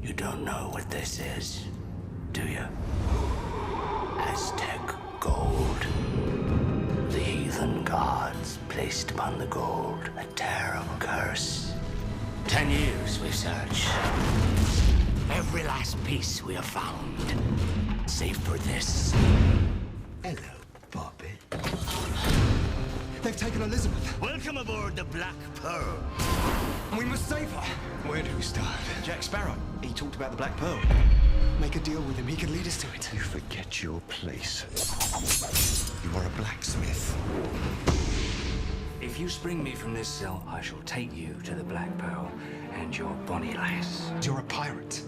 You don't know what this is, do you? Aztec gold. The heathen gods placed upon the gold a terrible curse. 10 years we've searched. Every last piece we have found, save for this. Hello, Bobby. They've taken Elizabeth. Welcome aboard the Black Pearl. We must save her. Where do we start? Jack Sparrow. He talked about the Black Pearl. Make a deal with him. He can lead us to it. You forget your place. You are a blacksmith. If you spring me from this cell, I shall take you to the Black Pearl and your bonny lass. You're a pirate.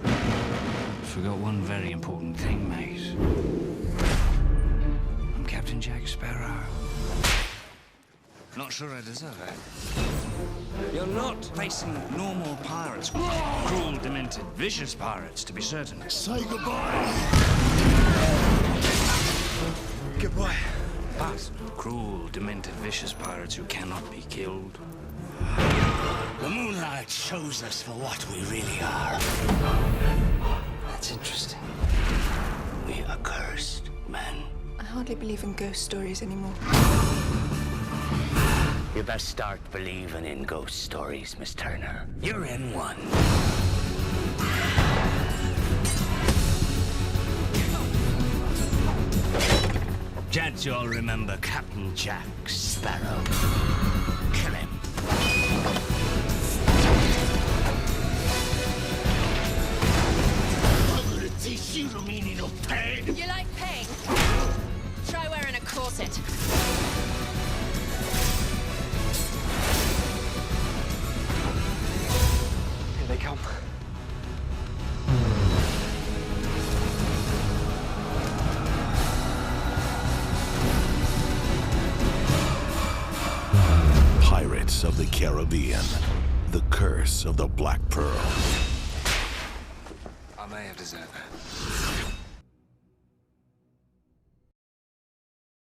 Forgot one very important thing, mate. I'm Captain Jack Sparrow. Not sure I deserve it. You're not facing normal pirates. Cruel, demented, vicious pirates, to be certain. Say goodbye. Goodbye. But cruel, demented, vicious pirates who cannot be killed. The moonlight shows us for what we really are. That's interesting. We are cursed men. I hardly believe in ghost stories anymore. You best start believing in ghost stories, Miss Turner. You're in one. Gents, you all remember Captain Jack Sparrow. Kill him. I'm gonna teach you the meaning of pain. You like pain? Try wearing a corset. Here they come. Pirates of the Caribbean. The Curse of the Black Pearl. I may have deserved that.